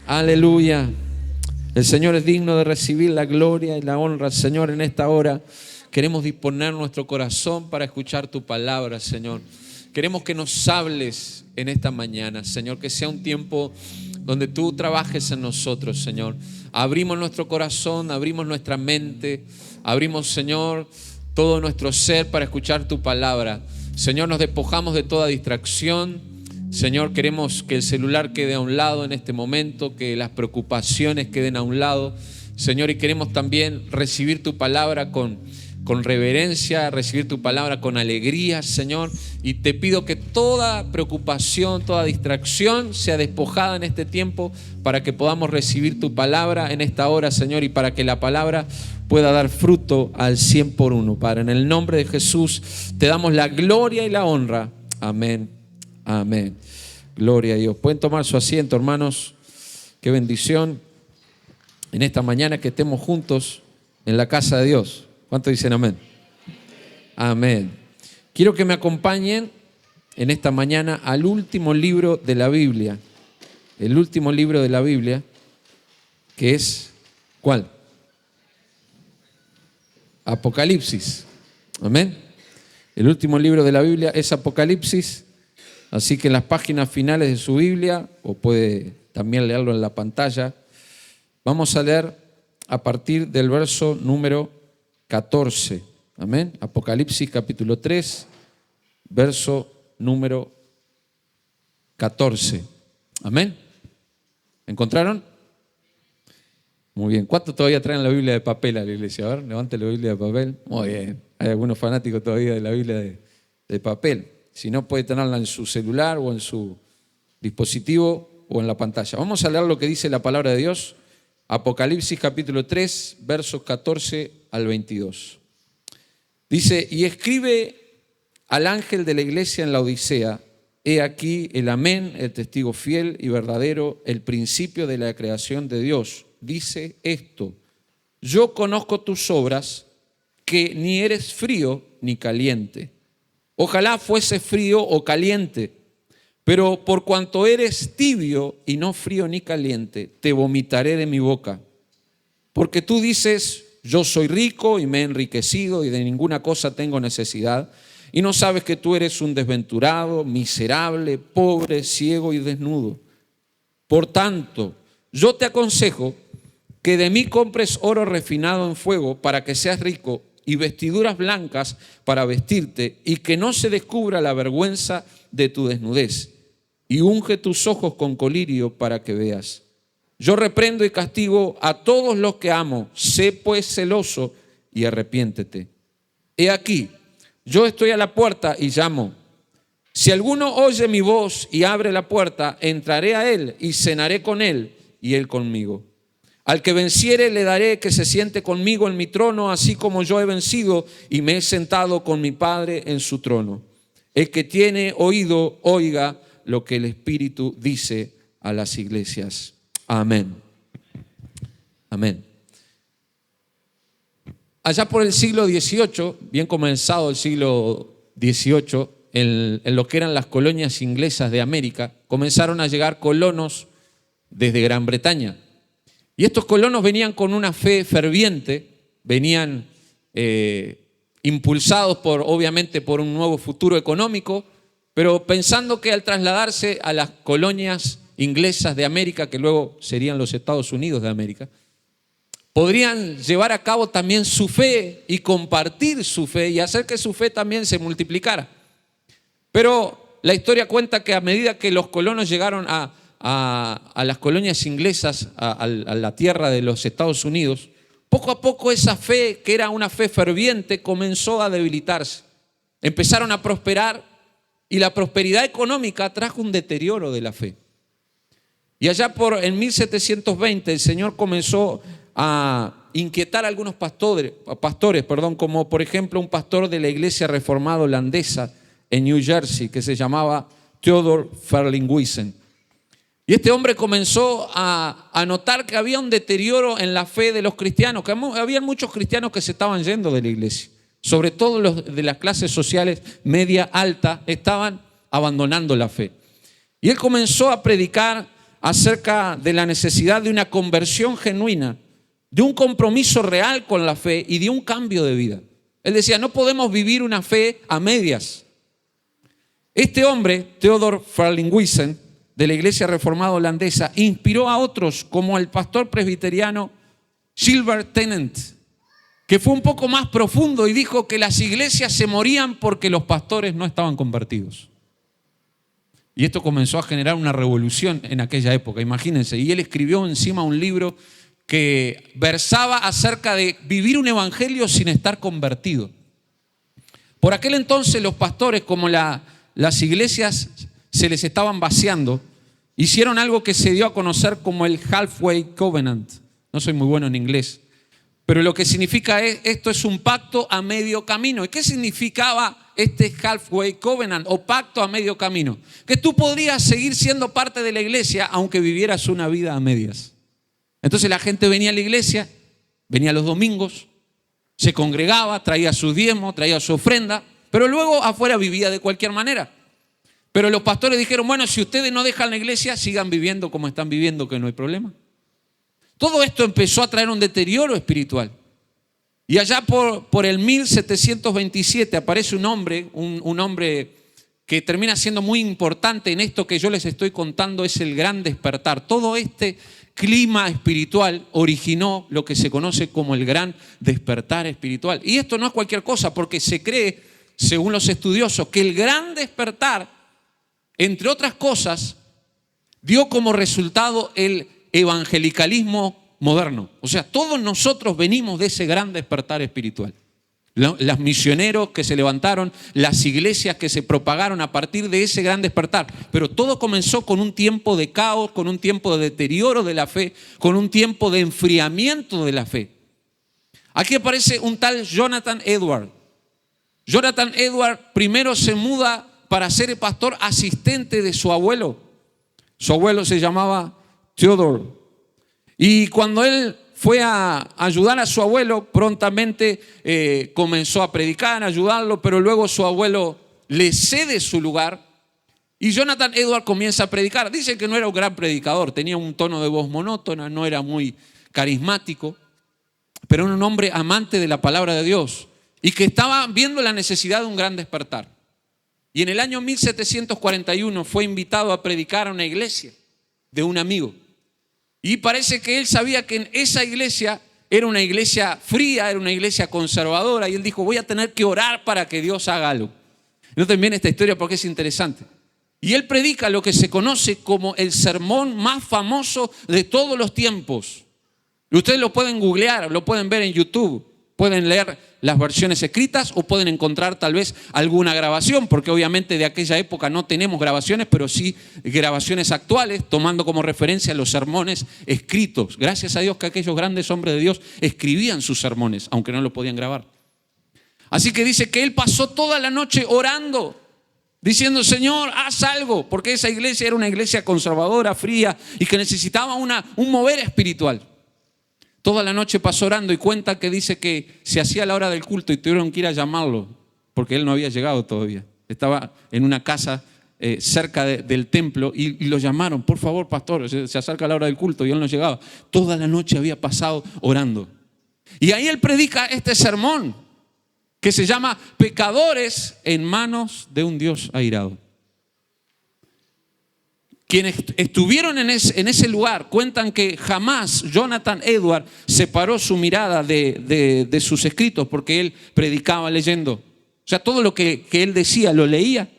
Aleluya. El Señor es digno de recibir la gloria y la honra. Señor, en esta hora queremos disponer nuestro corazón para escuchar tu palabra, Señor. Queremos que nos hables en esta mañana, Señor, que sea un tiempo donde tú trabajes en nosotros, Señor. Abrimos nuestro corazón, abrimos nuestra mente, abrimos, Señor, todo nuestro ser para escuchar tu palabra. Señor, nos despojamos de toda distracción. Señor, queremos que el celular quede a un lado en este momento, que las preocupaciones queden a un lado, Señor, y queremos también recibir tu palabra con reverencia, recibir tu palabra con alegría, Señor, y te pido que toda preocupación, toda distracción sea despojada en este tiempo para que podamos recibir tu palabra en esta hora, Señor, y para que la palabra pueda dar fruto al 100 por uno. Padre, en el nombre de Jesús te damos la gloria y la honra. Amén. Amén. Gloria a Dios. Pueden tomar su asiento, hermanos. Qué bendición en esta mañana que estemos juntos en la casa de Dios. ¿Cuántos dicen amén? Amén. Quiero que me acompañen en esta mañana al último libro de la Biblia. El último libro de la Biblia, que es, ¿cuál? Apocalipsis. Amén. El último libro de la Biblia es Apocalipsis. Así que en las páginas finales de su Biblia, o puede también leerlo en la pantalla, vamos a leer a partir del verso número 14. Amén. Apocalipsis capítulo 3, verso número 14. Amén. ¿Encontraron? Muy bien. ¿Cuántos todavía traen la Biblia de papel a la iglesia? A ver, levante la Biblia de papel. Muy bien. Hay algunos fanáticos todavía de la Biblia de papel. Si no, puede tenerla en su celular o en su dispositivo o en la pantalla. Vamos a leer lo que dice la palabra de Dios. Apocalipsis capítulo 3, versos 14 al 22. Dice: y escribe al ángel de la iglesia en la Odisea: he aquí el amén, el testigo fiel y verdadero, el principio de la creación de Dios. Dice esto: yo conozco tus obras, que ni eres frío ni caliente. Ojalá fuese frío o caliente, pero por cuanto eres tibio y no frío ni caliente, te vomitaré de mi boca. Porque tú dices: yo soy rico y me he enriquecido y de ninguna cosa tengo necesidad, y no sabes que tú eres un desventurado, miserable, pobre, ciego y desnudo. Por tanto, yo te aconsejo que de mí compres oro refinado en fuego para que seas rico, y vestiduras blancas para vestirte, y que no se descubra la vergüenza de tu desnudez, y unge tus ojos con colirio para que veas. Yo reprendo y castigo a todos los que amo. Sé pues celoso y arrepiéntete. He aquí, yo estoy a la puerta y llamo. Si alguno oye mi voz y abre la puerta, entraré a él y cenaré con él y él conmigo. Al que venciere le daré que se siente conmigo en mi trono, así como yo he vencido y me he sentado con mi Padre en su trono. El que tiene oído, oiga lo que el Espíritu dice a las iglesias. Amén. Amén. Allá por el siglo XVIII, bien comenzado el siglo XVIII, en lo que eran las colonias inglesas de América, comenzaron a llegar colonos desde Gran Bretaña. Y estos colonos venían con una fe ferviente, venían impulsados obviamente por un nuevo futuro económico, pero pensando que al trasladarse a las colonias inglesas de América, que luego serían los Estados Unidos de América, podrían llevar a cabo también su fe y compartir su fe y hacer que su fe también se multiplicara. Pero la historia cuenta que a medida que los colonos llegaron a las colonias inglesas, a la tierra de los Estados Unidos, poco a poco esa fe, que era una fe ferviente, comenzó a debilitarse. Empezaron a prosperar y la prosperidad económica trajo un deterioro de la fe. Y allá en 1720 el Señor comenzó a inquietar a algunos pastores, como por ejemplo un pastor de la iglesia reformada holandesa en New Jersey que se llamaba Theodor Verlinguisen. Y este hombre comenzó a notar que había un deterioro en la fe de los cristianos, que había muchos cristianos que se estaban yendo de la iglesia, sobre todo los de las clases sociales media alta, estaban abandonando la fe. Y él comenzó a predicar acerca de la necesidad de una conversión genuina, de un compromiso real con la fe y de un cambio de vida. Él decía, no podemos vivir una fe a medias. Este hombre, Theodor Farlinghuisen, de la Iglesia Reformada Holandesa, inspiró a otros como el pastor presbiteriano Gilbert Tennant, que fue un poco más profundo y dijo que las iglesias se morían porque los pastores no estaban convertidos. Y esto comenzó a generar una revolución en aquella época, imagínense. Y él escribió encima un libro que versaba acerca de vivir un evangelio sin estar convertido. Por aquel entonces los pastores, como las iglesias se les estaban vaciando, hicieron algo que se dio a conocer como el Halfway Covenant. No soy muy bueno en inglés, pero lo que significa esto es un pacto a medio camino. ¿Y qué significaba este Halfway Covenant o pacto a medio camino? Que tú podrías seguir siendo parte de la iglesia aunque vivieras una vida a medias. Entonces la gente venía a la iglesia, venía los domingos, se congregaba, traía su diezmo, traía su ofrenda, pero luego afuera vivía de cualquier manera. Pero los pastores dijeron, bueno, si ustedes no dejan la iglesia, sigan viviendo como están viviendo, que no hay problema. Todo esto empezó a traer un deterioro espiritual. Y allá por el 1727 aparece un hombre que termina siendo muy importante en esto que yo les estoy contando, es el gran despertar. Todo este clima espiritual originó lo que se conoce como el gran despertar espiritual. Y esto no es cualquier cosa, porque se cree, según los estudiosos, que el gran despertar, entre otras cosas, dio como resultado el evangelicalismo moderno. O sea, todos nosotros venimos de ese gran despertar espiritual. Los misioneros que se levantaron, las iglesias que se propagaron a partir de ese gran despertar. Pero todo comenzó con un tiempo de caos, con un tiempo de deterioro de la fe, con un tiempo de enfriamiento de la fe. Aquí aparece un tal Jonathan Edwards. Jonathan Edwards primero se muda para ser el pastor asistente de su abuelo. Su abuelo se llamaba Theodor. Y cuando él fue a ayudar a su abuelo, prontamente comenzó a predicar, a ayudarlo, pero luego su abuelo le cede su lugar y Jonathan Edwards comienza a predicar. Dice que no era un gran predicador, tenía un tono de voz monótona, no era muy carismático, pero era un hombre amante de la palabra de Dios y que estaba viendo la necesidad de un gran despertar. Y en el año 1741 fue invitado a predicar a una iglesia de un amigo. Y parece que él sabía que en esa iglesia era una iglesia fría, era una iglesia conservadora. Y él dijo, voy a tener que orar para que Dios haga algo. Noten bien esta historia porque es interesante. Y él predica lo que se conoce como el sermón más famoso de todos los tiempos. Y ustedes lo pueden googlear, lo pueden ver en YouTube. Pueden leer las versiones escritas o pueden encontrar tal vez alguna grabación, porque obviamente de aquella época no tenemos grabaciones, pero sí grabaciones actuales, tomando como referencia los sermones escritos. Gracias a Dios que aquellos grandes hombres de Dios escribían sus sermones, aunque no lo podían grabar. Así que dice que él pasó toda la noche orando, diciendo, Señor, haz algo, porque esa iglesia era una iglesia conservadora, fría y que necesitaba un mover espiritual. Toda la noche pasó orando y cuenta que dice que se hacía la hora del culto y tuvieron que ir a llamarlo porque él no había llegado todavía. Estaba en una casa cerca del templo y lo llamaron, por favor, pastor, se acerca la hora del culto y él no llegaba. Toda la noche había pasado orando. Y ahí él predica este sermón que se llama Pecadores en manos de un Dios airado. Quienes estuvieron en ese lugar cuentan que jamás Jonathan Edwards separó su mirada de sus escritos porque él predicaba leyendo. O sea, todo lo que él decía lo leía.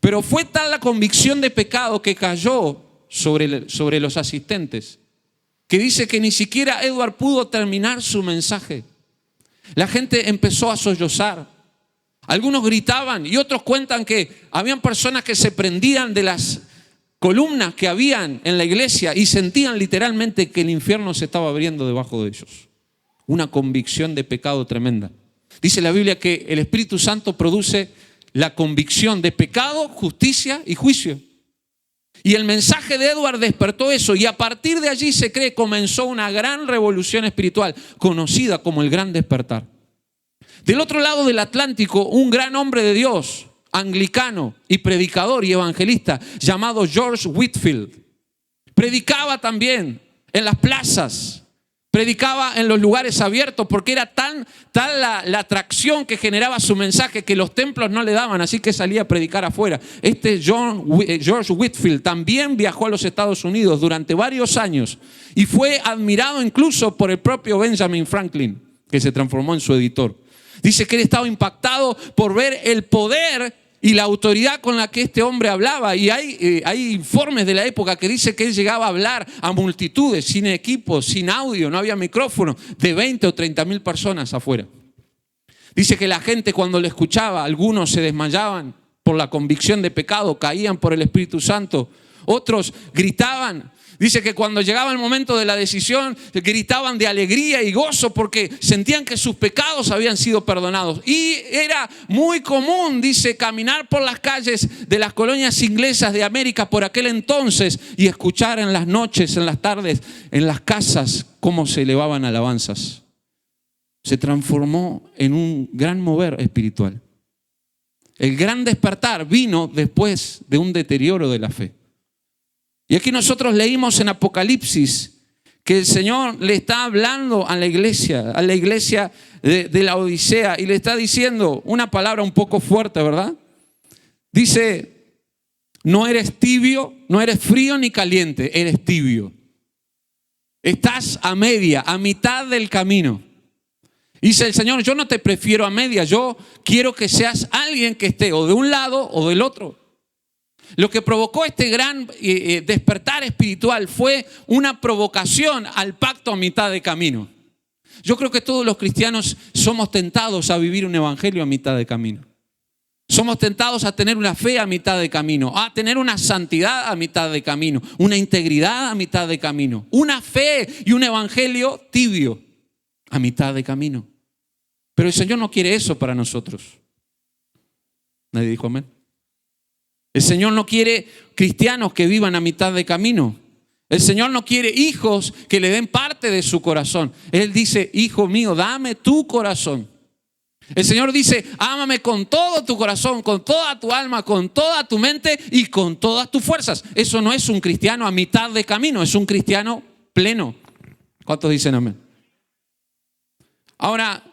Pero fue tal la convicción de pecado que cayó sobre los asistentes que dice que ni siquiera Edwards pudo terminar su mensaje. La gente empezó a sollozar. Algunos gritaban y otros cuentan que habían personas que se prendían de las columnas que habían en la iglesia y sentían literalmente que el infierno se estaba abriendo debajo de ellos. Una convicción de pecado tremenda. Dice la Biblia que el Espíritu Santo produce la convicción de pecado, justicia y juicio. Y el mensaje de Edwards despertó eso y a partir de allí se cree comenzó una gran revolución espiritual conocida como el Gran Despertar. Del otro lado del Atlántico, un gran hombre de Dios, anglicano y predicador y evangelista llamado George Whitefield. Predicaba también en las plazas. Predicaba en los lugares abiertos porque era tal la atracción que generaba su mensaje que los templos no le daban, así que salía a predicar afuera. George Whitefield también viajó a los Estados Unidos durante varios años y fue admirado incluso por el propio Benjamin Franklin, que se transformó en su editor. Dice que él estaba impactado por ver el poder y la autoridad con la que este hombre hablaba. Y hay informes de la época que dice que él llegaba a hablar a multitudes, sin equipo, sin audio, no había micrófono, de 20 o 30 mil personas afuera. Dice que la gente cuando le escuchaba, algunos se desmayaban por la convicción de pecado, caían por el Espíritu Santo, otros gritaban. Dice que cuando llegaba el momento de la decisión, gritaban de alegría y gozo porque sentían que sus pecados habían sido perdonados. Y era muy común, dice, caminar por las calles de las colonias inglesas de América por aquel entonces y escuchar en las noches, en las tardes, en las casas, cómo se elevaban alabanzas. Se transformó en un gran mover espiritual. El gran despertar vino después de un deterioro de la fe. Y aquí nosotros leímos en Apocalipsis que el Señor le está hablando a la iglesia de la Odisea y le está diciendo una palabra un poco fuerte, ¿verdad? Dice, no eres tibio, no eres frío ni caliente, eres tibio. Estás a media, a mitad del camino. Dice el Señor, yo no te prefiero a media, yo quiero que seas alguien que esté o de un lado o del otro. Lo que provocó este gran despertar espiritual fue una provocación al pacto a mitad de camino. Yo creo que todos los cristianos somos tentados a vivir un evangelio a mitad de camino. Somos tentados a tener una fe a mitad de camino, a tener una santidad a mitad de camino, una integridad a mitad de camino, una fe y un evangelio tibio a mitad de camino. Pero el Señor no quiere eso para nosotros. ¿Nadie dijo amén? El Señor no quiere cristianos que vivan a mitad de camino. El Señor no quiere hijos que le den parte de su corazón. Él dice, hijo mío, dame tu corazón. El Señor dice, ámame con todo tu corazón, con toda tu alma, con toda tu mente y con todas tus fuerzas. Eso no es un cristiano a mitad de camino, es un cristiano pleno. ¿Cuántos dicen amén? Ahora,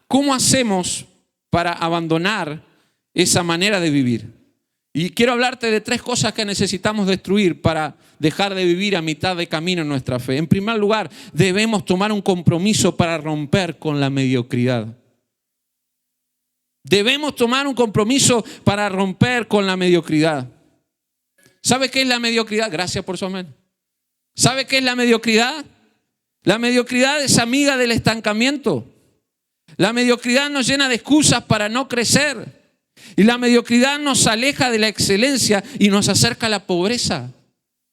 ¿cómo hacemos para abandonar esa manera de vivir? Y quiero hablarte de 3 cosas que necesitamos destruir para dejar de vivir a mitad de camino en nuestra fe. En primer lugar, debemos tomar un compromiso para romper con la mediocridad. Debemos tomar un compromiso para romper con la mediocridad. ¿Sabe qué es la mediocridad? Gracias por su amén. ¿Sabe qué es la mediocridad? La mediocridad es amiga del estancamiento. La mediocridad nos llena de excusas para no crecer. Y la mediocridad nos aleja de la excelencia y nos acerca a la pobreza.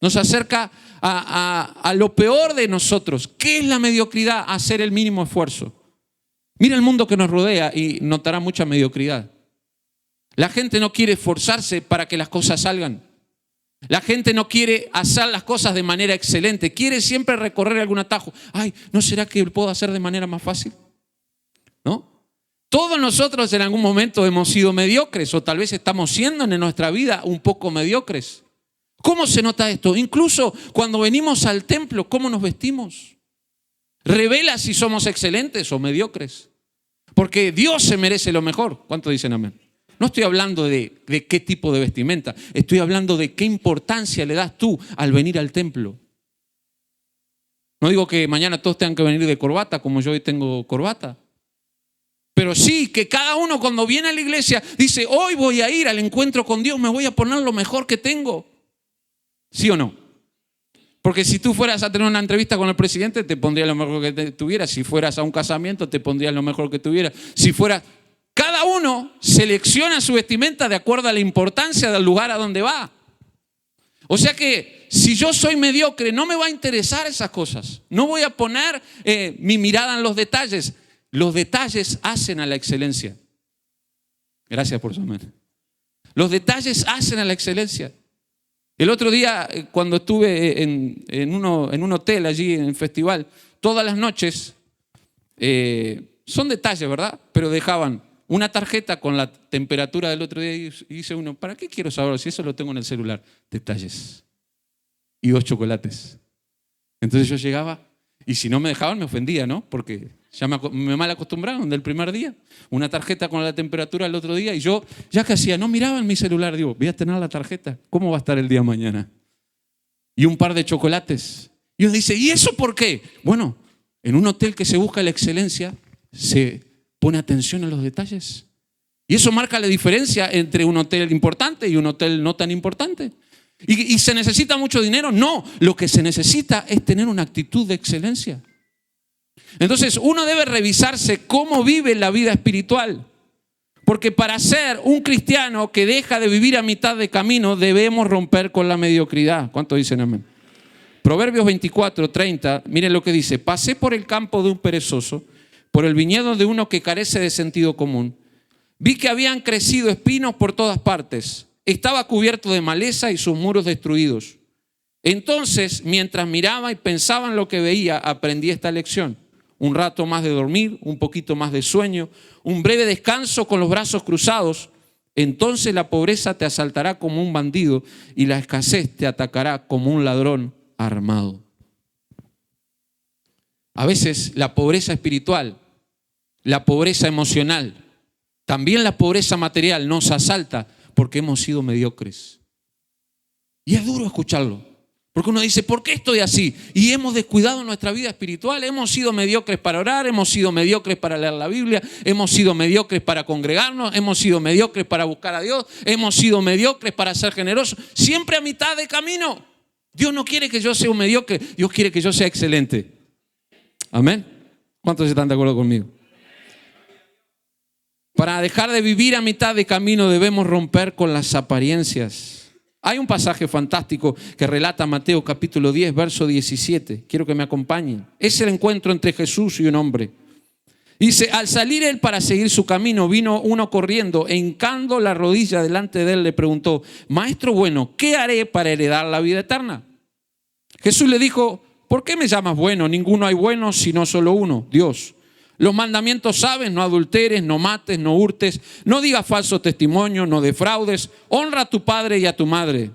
Nos acerca a lo peor de nosotros. ¿Qué es la mediocridad? Hacer el mínimo esfuerzo. Mira el mundo que nos rodea y notará mucha mediocridad. La gente no quiere esforzarse para que las cosas salgan. La gente no quiere hacer las cosas de manera excelente. Quiere siempre recorrer algún atajo. Ay, ¿no será que lo puedo hacer de manera más fácil? ¿No? Todos nosotros en algún momento hemos sido mediocres o tal vez estamos siendo en nuestra vida un poco mediocres. ¿Cómo se nota esto? Incluso cuando venimos al templo, ¿cómo nos vestimos? Revela si somos excelentes o mediocres. Porque Dios se merece lo mejor. ¿Cuántos dicen amén? No estoy hablando de qué tipo de vestimenta. Estoy hablando de qué importancia le das tú al venir al templo. No digo que mañana todos tengan que venir de corbata como yo hoy tengo corbata. Pero sí que cada uno cuando viene a la iglesia dice, hoy voy a ir al encuentro con Dios, me voy a poner lo mejor que tengo. ¿Sí o no? Porque si tú fueras a tener una entrevista con el presidente, te pondrías lo mejor que tuvieras. Si fueras a un casamiento, te pondrías lo mejor que tuvieras. Si fueras... Cada uno selecciona su vestimenta de acuerdo a la importancia del lugar a donde va. O sea que si yo soy mediocre, no me va a interesar esas cosas. No voy a poner mi mirada en los detalles. Los detalles hacen a la excelencia. Gracias por su amén. Los detalles hacen a la excelencia. El otro día, cuando estuve en un hotel allí en el festival, todas las noches, son detalles, ¿verdad? Pero dejaban una tarjeta con la temperatura del otro día y dice uno, ¿para qué quiero saber si eso lo tengo en el celular? Detalles. y 2 chocolates. Entonces yo llegaba y si no me dejaban me ofendía, ¿no? Porque ya me mal acostumbraron del primer día. Una tarjeta con la temperatura el otro día y yo, ya que hacía, no miraba en mi celular, digo, voy a tener la tarjeta, ¿cómo va a estar el día de mañana? Y un par de chocolates. Y uno dice, ¿y eso por qué? Bueno, en un hotel que se busca la excelencia, se pone atención a los detalles. Y eso marca la diferencia entre un hotel importante y un hotel no tan importante. ¿Y se necesita mucho dinero? No, lo que se necesita es tener una actitud de excelencia. Entonces uno debe revisarse cómo vive la vida espiritual. Porque para ser un cristiano que deja de vivir a mitad de camino, debemos romper con la mediocridad. ¿Cuántos dicen amén? Proverbios 24:30, miren lo que dice. Pasé por el campo de un perezoso, por el viñedo de uno que carece de sentido común. Vi que habían crecido espinos por todas partes. Estaba cubierto de maleza y sus muros destruidos. Entonces, mientras miraba y pensaba en lo que veía, aprendí esta lección. Un rato más de dormir, un poquito más de sueño, un breve descanso con los brazos cruzados. Entonces la pobreza te asaltará como un bandido y la escasez te atacará como un ladrón armado. A veces la pobreza espiritual, la pobreza emocional, también la pobreza material nos asalta porque hemos sido mediocres. Y es duro escucharlo, porque uno dice, ¿por qué estoy así? Y hemos descuidado nuestra vida espiritual, hemos sido mediocres para orar, hemos sido mediocres para leer la Biblia, hemos sido mediocres para congregarnos, hemos sido mediocres para buscar a Dios, hemos sido mediocres para ser generosos, siempre a mitad de camino. Dios no quiere que yo sea un mediocre, Dios quiere que yo sea excelente. Amén. ¿Cuántos están de acuerdo conmigo? Para dejar de vivir a mitad de camino debemos romper con las apariencias. Hay un pasaje fantástico que relata Mateo capítulo 10, verso 17. Quiero que me acompañen. Es el encuentro entre Jesús y un hombre. Dice, al salir él para seguir su camino, vino uno corriendo, e hincando la rodilla delante de él, le preguntó, Maestro bueno, ¿qué haré para heredar la vida eterna? Jesús le dijo, ¿por qué me llamas bueno? Ninguno hay bueno, sino solo uno, Dios. Los mandamientos sabes, no adulteres, no mates, no hurtes, no digas falso testimonio, no defraudes, honra a tu padre y a tu madre.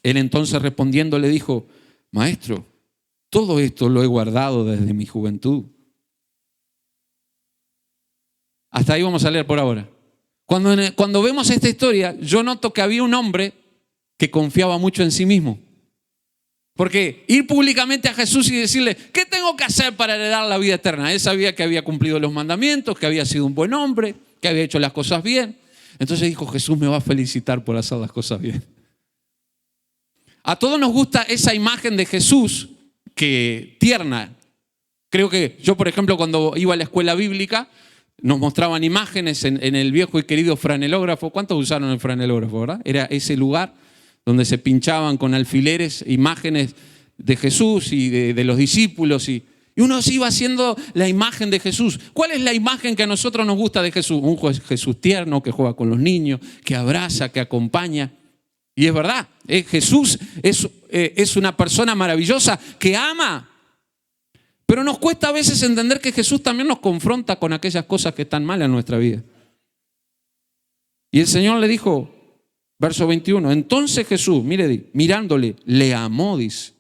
Él entonces respondiendo le dijo, Maestro, todo esto lo he guardado desde mi juventud. Hasta ahí vamos a leer por ahora. Cuando vemos esta historia, yo noto que había un hombre que confiaba mucho en sí mismo. Porque ir públicamente a Jesús y decirle, ¿qué tengo que hacer para heredar la vida eterna? Él sabía que había cumplido los mandamientos, que había sido un buen hombre, que había hecho las cosas bien. Entonces dijo, Jesús me va a felicitar por hacer las cosas bien. A todos nos gusta esa imagen de Jesús que tierna. Creo que yo, por ejemplo, cuando iba a la escuela bíblica, nos mostraban imágenes en el viejo y querido franelógrafo. ¿Cuántos usaron el franelógrafo, verdad? Era ese lugar donde se pinchaban con alfileres imágenes de Jesús y de los discípulos. Y uno se iba haciendo la imagen de Jesús. ¿Cuál es la imagen que a nosotros nos gusta de Jesús? Un Jesús tierno que juega con los niños, que abraza, que acompaña. Y es verdad, Jesús es una persona maravillosa que ama. Pero nos cuesta a veces entender que Jesús también nos confronta con aquellas cosas que están mal en nuestra vida. Y el Señor le dijo, verso 21, entonces Jesús, mire, mirándole, le amó, dice.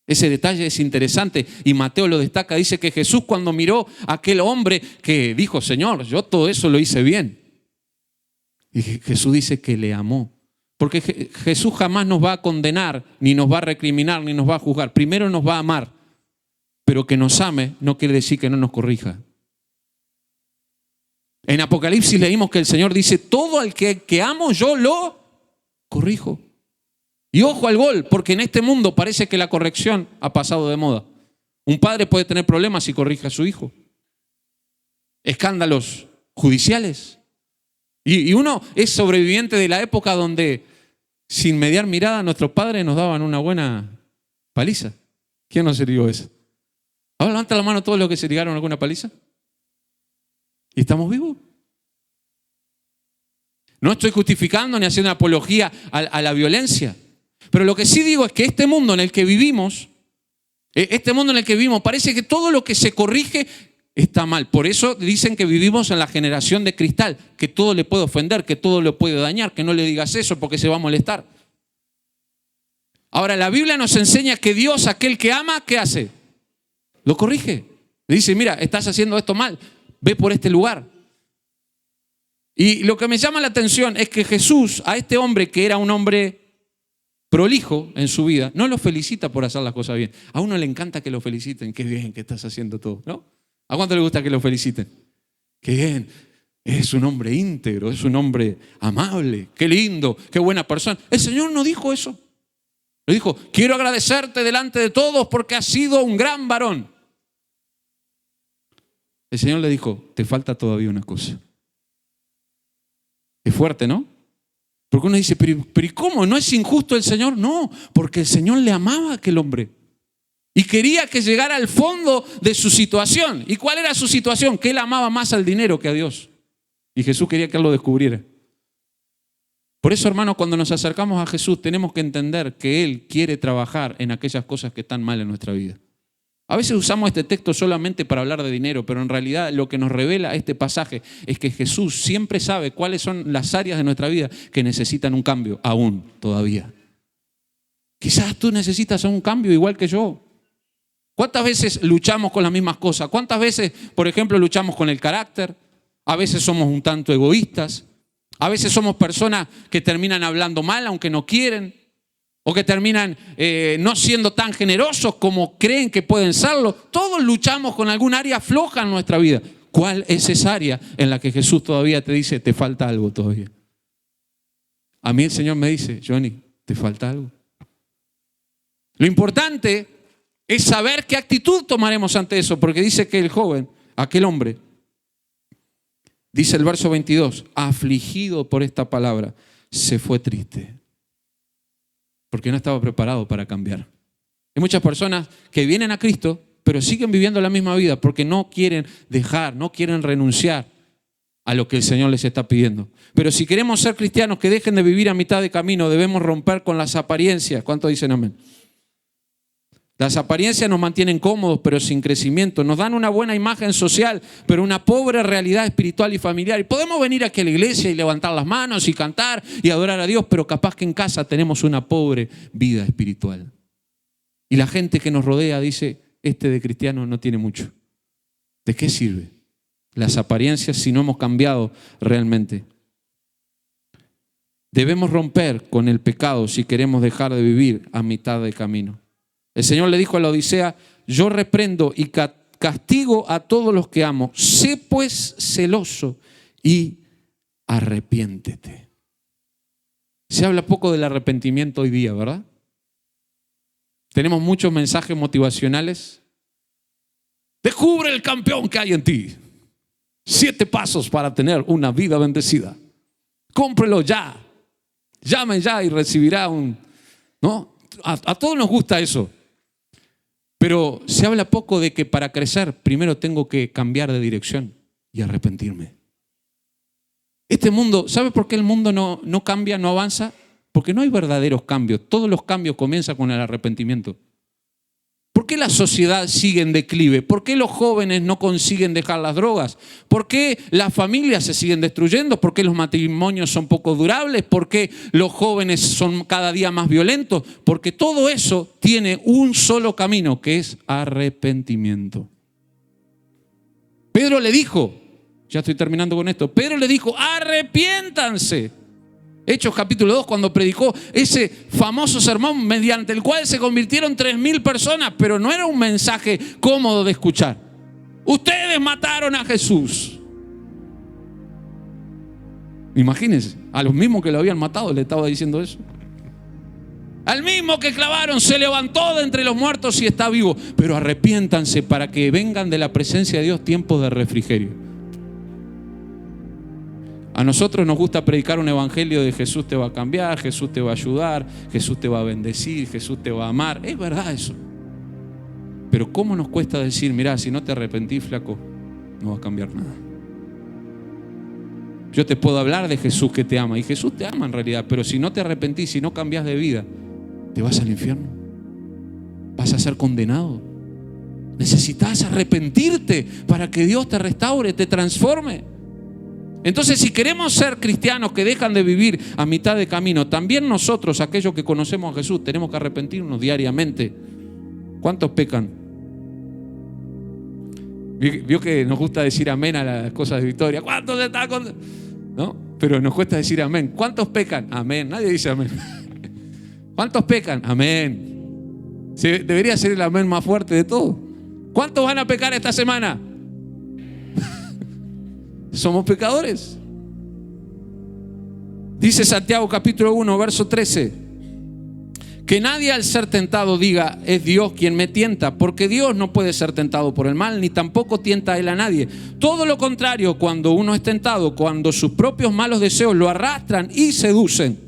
Ese detalle es interesante y Mateo lo destaca. Dice que Jesús cuando miró a aquel hombre que dijo, Señor, yo todo eso lo hice bien. Y Jesús dice que le amó. Porque Jesús jamás nos va a condenar, ni nos va a recriminar, ni nos va a juzgar. Primero nos va a amar. Pero que nos ame no quiere decir que no nos corrija. En Apocalipsis leímos que el Señor dice, todo al que amo yo lo corrijo. Y ojo al gol, porque en este mundo parece que la corrección ha pasado de moda. Un padre puede tener problemas si corrige a su hijo. Escándalos judiciales. Y uno es sobreviviente de la época donde sin mediar mirada nuestros padres nos daban una buena paliza. ¿Quién no se ligó eso? Ahora levanta la mano todos los que se ligaron alguna paliza. ¿Y estamos vivos? No estoy justificando ni haciendo apología a la violencia. Pero lo que sí digo es que este mundo en el que vivimos, parece que todo lo que se corrige está mal. Por eso dicen que vivimos en la generación de cristal, que todo le puede ofender, que todo le puede dañar, que no le digas eso porque se va a molestar. Ahora, la Biblia nos enseña que Dios, aquel que ama, ¿qué hace? Lo corrige. Le dice, mira, estás haciendo esto mal, ve por este lugar. Y lo que me llama la atención es que Jesús, a este hombre que era un hombre prolijo en su vida, no lo felicita por hacer las cosas bien. A uno le encanta que lo feliciten. Qué bien que estás haciendo todo, ¿no? ¿A cuánto le gusta que lo feliciten? Qué bien, es un hombre íntegro, es un hombre amable, qué lindo, qué buena persona. El Señor no dijo eso. Le dijo, quiero agradecerte delante de todos porque has sido un gran varón. El Señor le dijo, te falta todavía una cosa. Es fuerte, ¿no? Porque uno dice, pero ¿y cómo? ¿No es injusto el Señor? No, porque el Señor le amaba a aquel hombre y quería que llegara al fondo de su situación. ¿Y cuál era su situación? Que él amaba más al dinero que a Dios. Y Jesús quería que él lo descubriera. Por eso, hermanos, cuando nos acercamos a Jesús tenemos que entender que Él quiere trabajar en aquellas cosas que están mal en nuestra vida. A veces usamos este texto solamente para hablar de dinero, pero en realidad lo que nos revela este pasaje es que Jesús siempre sabe cuáles son las áreas de nuestra vida que necesitan un cambio, aún todavía. Quizás tú necesitas un cambio igual que yo. ¿Cuántas veces luchamos con las mismas cosas? ¿Cuántas veces, por ejemplo, luchamos con el carácter? A veces somos un tanto egoístas. A veces somos personas que terminan hablando mal aunque no quieren. O que terminan no siendo tan generosos como creen que pueden serlo. Todos luchamos con algún área floja en nuestra vida. ¿Cuál es esa área en la que Jesús todavía te dice, te falta algo todavía? A mí el Señor me dice, Johnny, ¿te falta algo? Lo importante es saber qué actitud tomaremos ante eso, porque dice que el joven, aquel hombre, dice el verso 22, afligido por esta palabra, se fue triste. Porque no estaba preparado para cambiar. Hay muchas personas que vienen a Cristo, pero siguen viviendo la misma vida porque no quieren dejar, no quieren renunciar a lo que el Señor les está pidiendo. Pero si queremos ser cristianos que dejen de vivir a mitad de camino, debemos romper con las apariencias. ¿Cuántos dicen amén? Las apariencias nos mantienen cómodos, pero sin crecimiento. Nos dan una buena imagen social, pero una pobre realidad espiritual y familiar. Y podemos venir aquí a la iglesia y levantar las manos y cantar y adorar a Dios, pero capaz que en casa tenemos una pobre vida espiritual. Y la gente que nos rodea dice, este de cristiano no tiene mucho. ¿De qué sirve? Las apariencias si no hemos cambiado realmente. Debemos romper con el pecado si queremos dejar de vivir a mitad de camino. El Señor le dijo a la Odisea, yo reprendo y castigo a todos los que amo. Sé pues celoso y arrepiéntete. Se habla poco del arrepentimiento hoy día, ¿verdad? Tenemos muchos mensajes motivacionales. Descubre el campeón que hay en ti. 7 pasos para tener una vida bendecida. Cómprelo ya. Llame ya y recibirá un... ¿No? A todos nos gusta eso. Pero se habla poco de que para crecer primero tengo que cambiar de dirección y arrepentirme. Este mundo, ¿sabe por qué el mundo no cambia, no avanza? Porque no hay verdaderos cambios. Todos los cambios comienzan con el arrepentimiento. ¿Por qué la sociedad sigue en declive? ¿Por qué los jóvenes no consiguen dejar las drogas? ¿Por qué las familias se siguen destruyendo? ¿Por qué los matrimonios son poco durables? ¿Por qué los jóvenes son cada día más violentos? Porque todo eso tiene un solo camino, que es arrepentimiento. Pedro le dijo, ya estoy terminando con esto, Pedro le dijo, arrepiéntanse. Hechos capítulo 2, cuando predicó ese famoso sermón mediante el cual se convirtieron 3.000 personas, pero no era un mensaje cómodo de escuchar. Ustedes mataron a Jesús. Imagínense, a los mismos que lo habían matado le estaba diciendo eso. Al mismo que clavaron se levantó de entre los muertos y está vivo. Pero arrepiéntanse para que vengan de la presencia de Dios tiempos de refrigerio. A nosotros nos gusta predicar un evangelio de Jesús te va a cambiar, Jesús te va a ayudar, Jesús te va a bendecir, Jesús te va a amar. Es verdad eso. Pero ¿cómo nos cuesta decir, mirá, si no te arrepentís, flaco, no va a cambiar nada? Yo te puedo hablar de Jesús que te ama, y Jesús te ama en realidad, pero si no te arrepentís, si no cambias de vida, te vas al infierno. Vas a ser condenado. Necesitas arrepentirte para que Dios te restaure, te transforme. Entonces, si queremos ser cristianos que dejan de vivir a mitad de camino, también nosotros, aquellos que conocemos a Jesús, tenemos que arrepentirnos diariamente. ¿Cuántos pecan? Vio que nos gusta decir amén a las cosas de victoria. ¿Cuántos están con...? ¿No? Pero nos cuesta decir amén. ¿Cuántos pecan? Amén. Nadie dice amén. ¿Cuántos pecan? Amén. Debería ser el amén más fuerte de todo. ¿Cuántos van a pecar esta semana? Somos pecadores. Dice Santiago capítulo 1, verso 13. Que nadie al ser tentado diga, es Dios quien me tienta, porque Dios no puede ser tentado por el mal, ni tampoco tienta a él a nadie. Todo lo contrario, cuando uno es tentado, cuando sus propios malos deseos lo arrastran y seducen.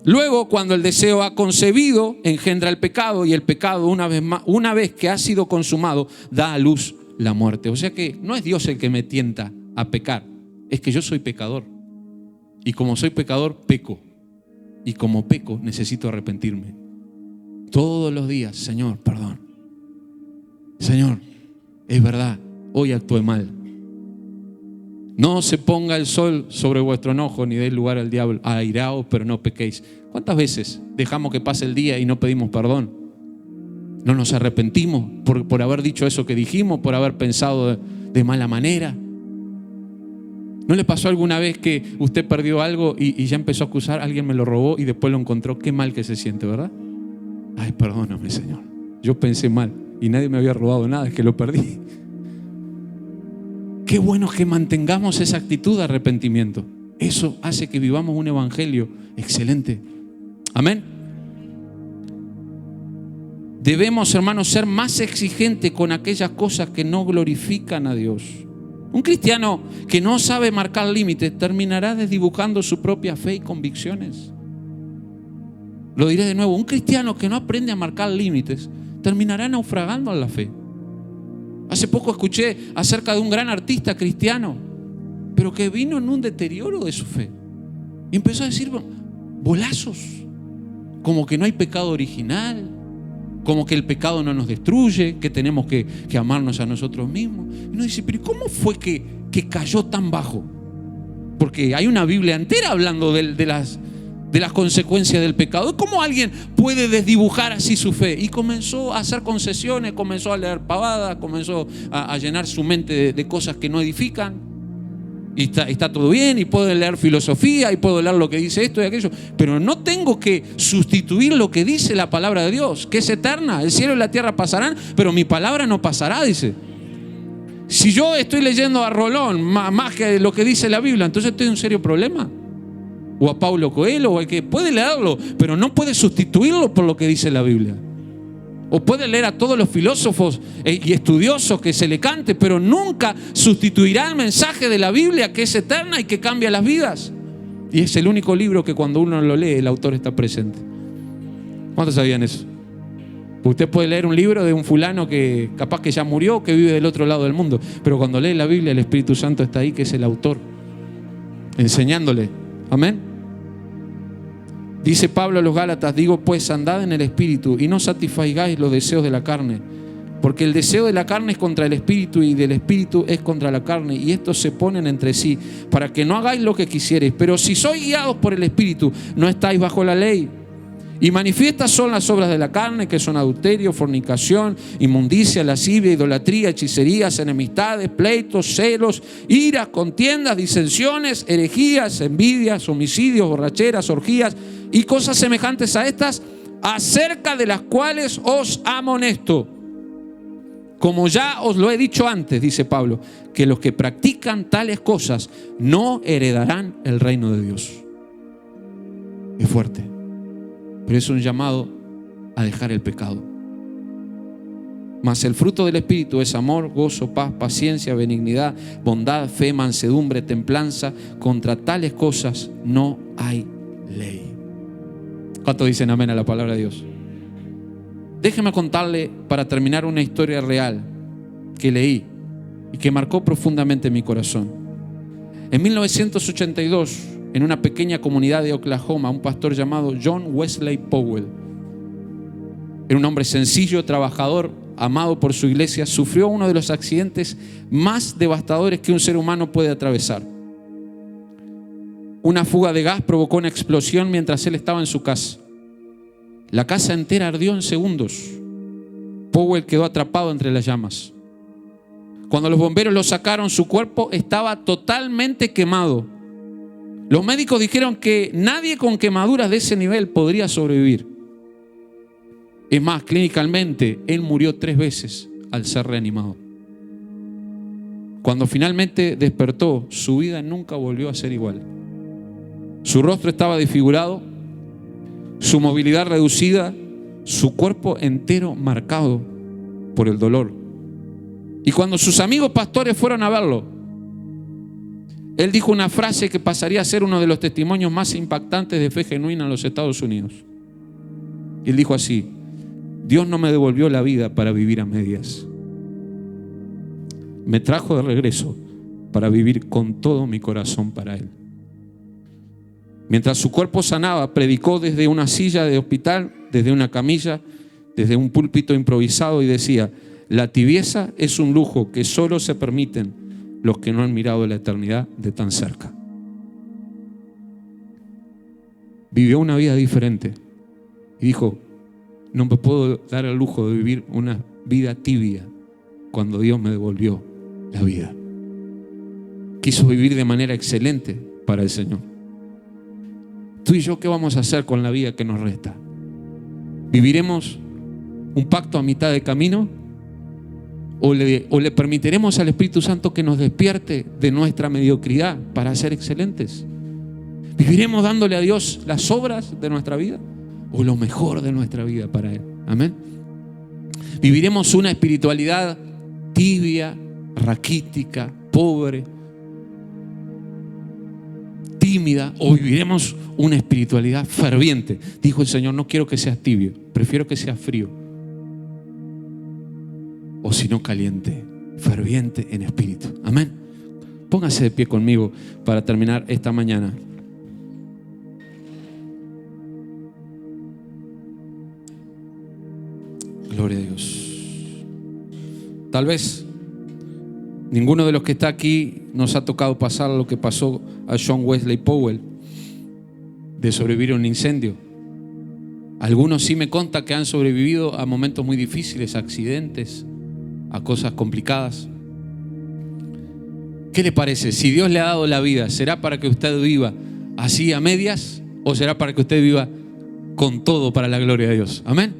Luego, cuando el deseo ha concebido, engendra el pecado, y el pecado, una vez que ha sido consumado, da a luz la muerte. O sea que no es Dios el que me tienta a pecar, es que yo soy pecador. Y como soy pecador, peco. Y como peco, necesito arrepentirme. Todos los días, Señor, perdón. Señor, es verdad, hoy actué mal. No se ponga el sol sobre vuestro enojo, ni deis lugar al diablo. Airaos, pero no pequéis. ¿Cuántas veces dejamos que pase el día y no pedimos perdón? No nos arrepentimos por haber dicho eso que dijimos, por haber pensado de mala manera. ¿No le pasó alguna vez que usted perdió algo y ya empezó a acusar, alguien me lo robó y después lo encontró? Qué mal que se siente, ¿verdad? Ay, perdóname, Señor. Yo pensé mal y nadie me había robado nada, es que lo perdí. Qué bueno que mantengamos esa actitud de arrepentimiento. Eso hace que vivamos un evangelio excelente. Amén. Debemos, hermanos, ser más exigentes con aquellas cosas que no glorifican a Dios. Un cristiano que no sabe marcar límites terminará desdibujando su propia fe y convicciones. Lo diré de nuevo, un cristiano que no aprende a marcar límites terminará naufragando en la fe. Hace poco escuché acerca de un gran artista cristiano, pero que vino en un deterioro de su fe. Y empezó a decir bolazos, como que no hay pecado original, como que el pecado no nos destruye, que tenemos que amarnos a nosotros mismos. Y uno dice, pero ¿cómo fue que cayó tan bajo? Porque hay una Biblia entera hablando de las consecuencias del pecado. ¿Cómo alguien puede desdibujar así su fe? Y comenzó a hacer concesiones, comenzó a leer pavadas, comenzó a llenar su mente de cosas que no edifican. Y está todo bien, y puedo leer filosofía, y puedo leer lo que dice esto y aquello, pero no tengo que sustituir lo que dice la palabra de Dios, que es eterna. El cielo y la tierra pasarán, pero mi palabra no pasará, dice. Si yo estoy leyendo a Rolón más que lo que dice la Biblia, entonces estoy en un serio problema. O a Paulo Coelho, o el que puede leerlo, pero no puede sustituirlo por lo que dice la Biblia. O puede leer a todos los filósofos y estudiosos que se le cante, pero nunca sustituirá el mensaje de la Biblia, que es eterna y que cambia las vidas. Y es el único libro que cuando uno lo lee, el autor está presente. ¿Cuántos sabían eso? Usted puede leer un libro de un fulano que capaz que ya murió, que vive del otro lado del mundo, pero cuando lee la Biblia, el Espíritu Santo está ahí, que es el autor, enseñándole. Amén. Dice Pablo a los Gálatas, digo pues, andad en el Espíritu y no satisfagáis los deseos de la carne, porque el deseo de la carne es contra el Espíritu y del Espíritu es contra la carne, y estos se ponen entre sí, para que no hagáis lo que quisierais. Pero si sois guiados por el Espíritu, no estáis bajo la ley. Y manifiestas son las obras de la carne, que son adulterio, fornicación, inmundicia, lascivia, idolatría, hechicerías, enemistades, pleitos, celos, iras, contiendas, disensiones, herejías, envidias, homicidios, borracheras, orgías y cosas semejantes a estas, acerca de las cuales os amonesto. Como ya os lo he dicho antes, dice Pablo, que los que practican tales cosas no heredarán el reino de Dios. Es fuerte, pero es un llamado a dejar el pecado. Mas el fruto del Espíritu es amor, gozo, paz, paciencia, benignidad, bondad, fe, mansedumbre, templanza. Contra tales cosas no hay ley. ¿Cuántos dicen amén a la palabra de Dios? Déjeme contarle, para terminar, una historia real que leí y que marcó profundamente mi corazón. En 1982, en una pequeña comunidad de Oklahoma, un pastor llamado John Wesley Powell, era un hombre sencillo, trabajador, amado por su iglesia, sufrió uno de los accidentes más devastadores que un ser humano puede atravesar. Una fuga de gas provocó una explosión mientras él estaba en su casa. La casa entera ardió en segundos. Powell quedó atrapado entre las llamas. Cuando los bomberos lo sacaron, su cuerpo estaba totalmente quemado. Los médicos dijeron que nadie con quemaduras de ese nivel podría sobrevivir. Es más, clínicamente, él murió 3 veces al ser reanimado. Cuando finalmente despertó, su vida nunca volvió a ser igual. Su rostro estaba desfigurado, su movilidad reducida, su cuerpo entero marcado por el dolor. Y cuando sus amigos pastores fueron a verlo, él dijo una frase que pasaría a ser uno de los testimonios más impactantes de fe genuina en los Estados Unidos. Y él dijo así: Dios no me devolvió la vida para vivir a medias. Me trajo de regreso para vivir con todo mi corazón para Él. Mientras su cuerpo sanaba, predicó desde una silla de hospital, desde una camilla, desde un púlpito improvisado, y decía: la tibieza es un lujo que solo se permiten los que no han mirado la eternidad de tan cerca. Vivió una vida diferente y dijo: no me puedo dar el lujo de vivir una vida tibia cuando Dios me devolvió la vida. Quiso vivir de manera excelente para el Señor. Tú y yo, ¿qué vamos a hacer con la vida que nos resta? ¿Viviremos un pacto a mitad de camino? ¿O le permitiremos al Espíritu Santo que nos despierte de nuestra mediocridad para ser excelentes? ¿Viviremos dándole a Dios las obras de nuestra vida o lo mejor de nuestra vida para Él? Amén. ¿Viviremos una espiritualidad tibia, raquítica, pobre, tímida, o viviremos una espiritualidad ferviente? Dijo el Señor: no quiero que seas tibio, prefiero que seas frío, o si no caliente, ferviente en espíritu. Amén. Póngase de pie conmigo para terminar esta mañana. Gloria a Dios. Tal vez ninguno de los que está aquí nos ha tocado pasar lo que pasó a John Wesley Powell, de sobrevivir a un incendio. Algunos sí me consta que han sobrevivido a momentos muy difíciles, a accidentes, a cosas complicadas. ¿Qué le parece? Si Dios le ha dado la vida, ¿será para que usted viva así a medias o será para que usted viva con todo para la gloria de Dios? Amén.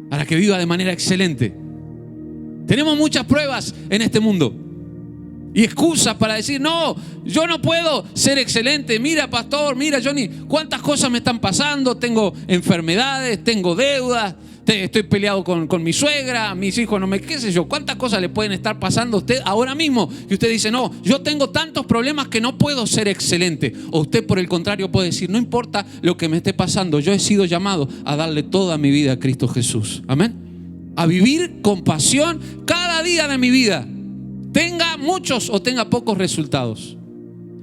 Para que viva de manera excelente. Tenemos muchas pruebas en este mundo y excusas para decir: no, yo no puedo ser excelente. Mira, pastor, mira, Johnny, cuántas cosas me están pasando. Tengo enfermedades, tengo deudas, estoy peleado con mi suegra, mis hijos no me, qué sé yo, cuántas cosas le pueden estar pasando a usted ahora mismo. Y usted dice: no, yo tengo tantos problemas que no puedo ser excelente. O usted, por el contrario, puede decir: no importa lo que me esté pasando, yo he sido llamado a darle toda mi vida a Cristo Jesús. Amén. A vivir con pasión cada día de mi vida, tenga muchos o tenga pocos resultados.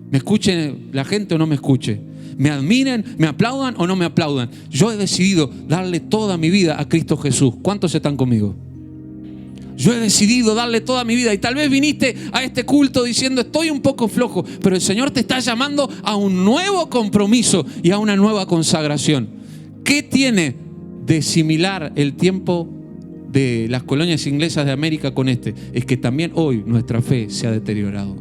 Me escuche la gente o no me escuche, me admiren, me aplaudan o no me aplaudan, yo he decidido darle toda mi vida a Cristo Jesús. ¿Cuántos están conmigo? Yo he decidido darle toda mi vida. Y tal vez viniste a este culto diciendo: estoy un poco flojo, pero el Señor te está llamando a un nuevo compromiso y a una nueva consagración. ¿Qué tiene de similar el tiempo de las colonias inglesas de América con este? Es que también hoy nuestra fe se ha deteriorado,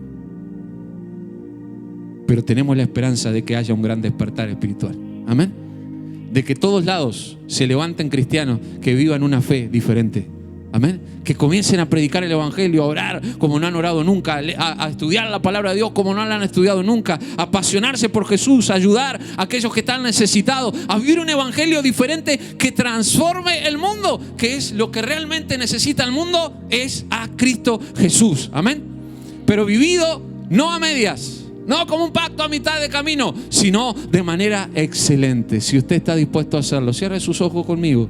pero tenemos la esperanza de que haya un gran despertar espiritual. Amén. De que todos lados se levanten cristianos que vivan una fe diferente. Amén. Que comiencen a predicar el evangelio, a orar como no han orado nunca, a estudiar la palabra de Dios como no la han estudiado nunca, a apasionarse por Jesús, a ayudar a aquellos que están necesitados, a vivir un evangelio diferente que transforme el mundo, que es lo que realmente necesita el mundo, es a Cristo Jesús. Amén. Pero vivido no a medias, no como un pacto a mitad de camino, sino de manera excelente. Si usted está dispuesto a hacerlo, cierre sus ojos conmigo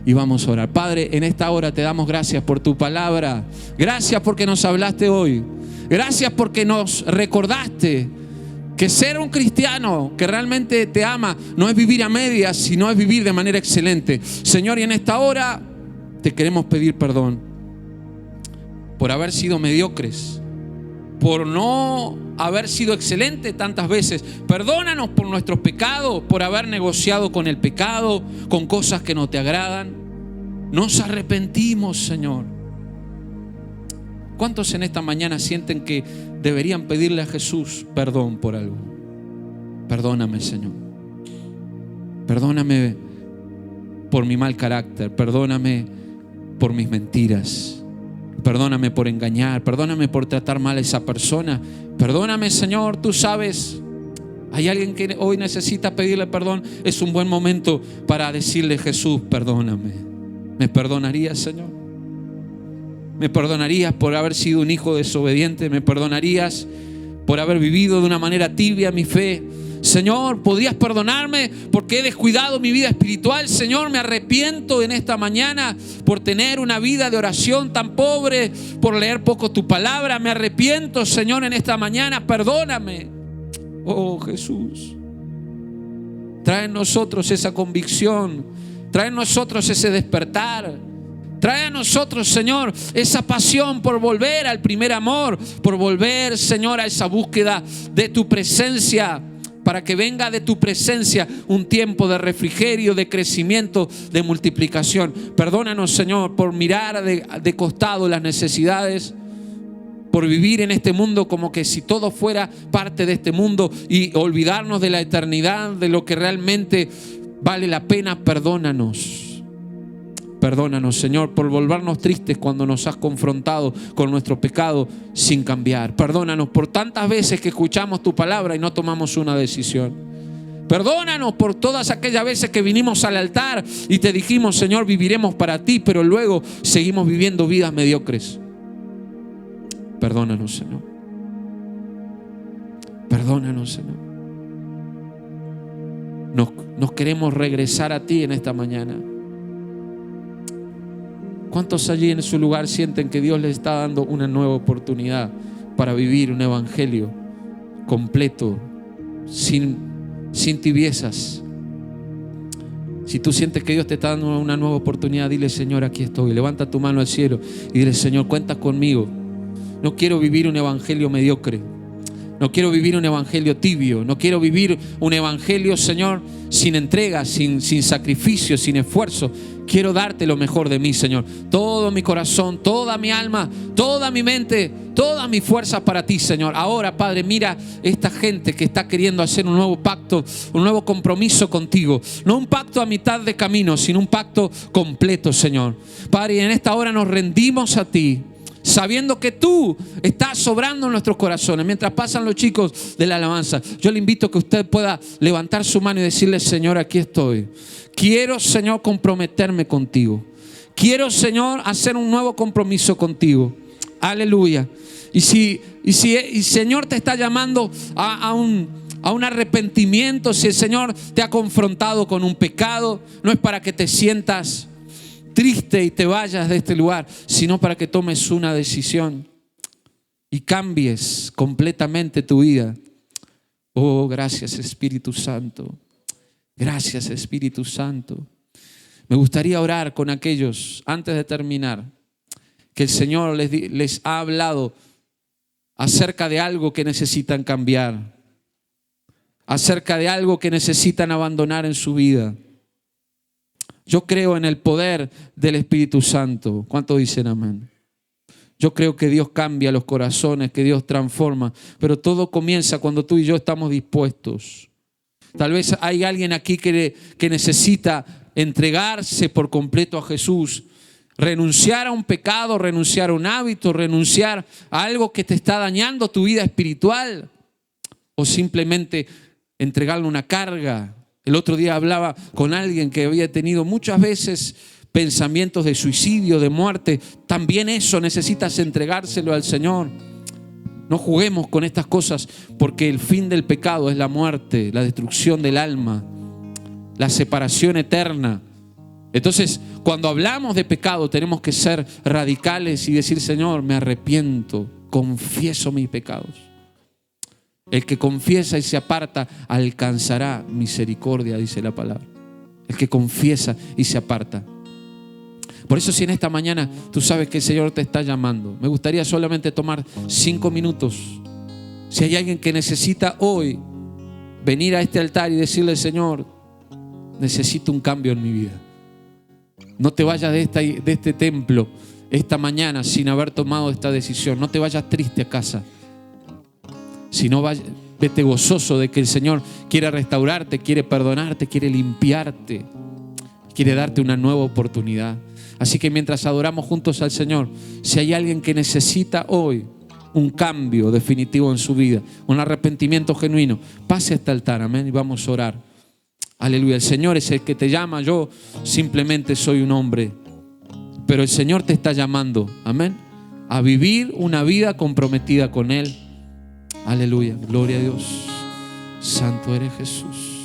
y vamos a orar. Padre, en esta hora te damos gracias por tu palabra. Gracias porque nos hablaste hoy. Gracias porque nos recordaste que ser un cristiano que realmente te ama no es vivir a medias, sino es vivir de manera excelente. Señor, y en esta hora te queremos pedir perdón por haber sido mediocres, por no haber sido excelentes tantas veces. Perdónanos por nuestros pecados, por haber negociado con el pecado, con cosas que no te agradan. Nos arrepentimos, Señor. ¿Cuántos en esta mañana sienten que deberían pedirle a Jesús perdón por algo? Perdóname, Señor. Perdóname por mi mal carácter. Perdóname por mis mentiras. Perdóname por engañar. Perdóname por tratar mal a esa persona. Perdóname, Señor. Tú sabes, hay alguien que hoy necesita pedirle perdón. Es un buen momento para decirle: Jesús, perdóname. ¿Me perdonarías, Señor? ¿Me perdonarías por haber sido un hijo desobediente? ¿Me perdonarías por haber vivido de una manera tibia mi fe? Señor, ¿podrías perdonarme porque he descuidado mi vida espiritual? Señor, me arrepiento en esta mañana por tener una vida de oración tan pobre, por leer poco tu palabra. Me arrepiento, Señor, en esta mañana. Perdóname. Oh, Jesús, trae en nosotros esa convicción. Trae en nosotros ese despertar. Trae a nosotros, Señor, esa pasión por volver al primer amor, por volver, Señor, a esa búsqueda de tu presencia, para que venga de tu presencia un tiempo de refrigerio, de crecimiento, de multiplicación. Perdónanos, Señor, por mirar de costado las necesidades, por vivir en este mundo como que si todo fuera parte de este mundo y olvidarnos de la eternidad, de lo que realmente vale la pena. Perdónanos. Perdónanos, Señor, por volvernos tristes cuando nos has confrontado con nuestro pecado sin cambiar. Perdónanos por tantas veces que escuchamos tu palabra y no tomamos una decisión. Perdónanos por todas aquellas veces que vinimos al altar y te dijimos: Señor, viviremos para ti, pero luego seguimos viviendo vidas mediocres. Perdónanos, Señor. Perdónanos, Señor. Nos queremos regresar a ti en esta mañana. ¿Cuántos allí en su lugar sienten que Dios les está dando una nueva oportunidad para vivir un evangelio completo, sin tibiezas? Si tú sientes que Dios te está dando una nueva oportunidad, dile: Señor, aquí estoy. Levanta tu mano al cielo y dile: Señor, cuenta conmigo. No quiero vivir un evangelio mediocre. No quiero vivir un evangelio tibio. No quiero vivir un evangelio, Señor, sin entrega, sin sacrificio, sin esfuerzo. Quiero darte lo mejor de mí, Señor. Todo mi corazón, toda mi alma, toda mi mente, todas mis fuerzas para ti, Señor. Ahora, Padre, mira esta gente que está queriendo hacer un nuevo pacto, un nuevo compromiso contigo. No un pacto a mitad de camino, sino un pacto completo, Señor. Padre, y en esta hora nos rendimos a ti, sabiendo que tú estás sobrando en nuestros corazones. Mientras pasan los chicos de la alabanza, yo le invito a que usted pueda levantar su mano y decirle: Señor, aquí estoy. Quiero, Señor, comprometerme contigo. Quiero, Señor, hacer un nuevo compromiso contigo. Aleluya. Y si Señor te está llamando a un arrepentimiento, si el Señor te ha confrontado con un pecado, no es para que te sientas triste y te vayas de este lugar, sino para que tomes una decisión y cambies completamente tu vida. Oh, gracias, Espíritu Santo. Gracias, Espíritu Santo. Me gustaría orar con aquellos, antes de terminar, que el Señor les ha hablado acerca de algo que necesitan cambiar, acerca de algo que necesitan abandonar en su vida. Yo creo en el poder del Espíritu Santo. ¿Cuántos dicen amén? Yo creo que Dios cambia los corazones, que Dios transforma, pero todo comienza cuando tú y yo estamos dispuestos. Tal vez hay alguien aquí que necesita entregarse por completo a Jesús, renunciar a un pecado, renunciar a un hábito, renunciar a algo que te está dañando tu vida espiritual, o simplemente entregarle una carga. El otro día hablaba con alguien que había tenido muchas veces pensamientos de suicidio, de muerte. También eso necesitas entregárselo al Señor. No juguemos con estas cosas, porque el fin del pecado es la muerte, la destrucción del alma, la separación eterna. Entonces, cuando hablamos de pecado, tenemos que ser radicales y decir: Señor, me arrepiento, confieso mis pecados. El que confiesa y se aparta alcanzará misericordia, dice la palabra. El que confiesa y se aparta. Por eso si en esta mañana tú sabes que el Señor te está llamando, me gustaría solamente tomar 5 minutos. Si hay alguien que necesita hoy venir a este altar y decirle: Señor, necesito un cambio en mi vida. No te vayas de este templo esta mañana sin haber tomado esta decisión. No te vayas triste a casa, sino vete gozoso de que el Señor quiere restaurarte, quiere perdonarte, quiere limpiarte, quiere darte una nueva oportunidad. Así que mientras adoramos juntos al Señor, si hay alguien que necesita hoy un cambio definitivo en su vida, un arrepentimiento genuino, pase a este altar, amén, y vamos a orar. Aleluya. El Señor es el que te llama, yo simplemente soy un hombre, pero el Señor te está llamando, amén, a vivir una vida comprometida con Él. Aleluya, gloria a Dios. Santo eres Jesús.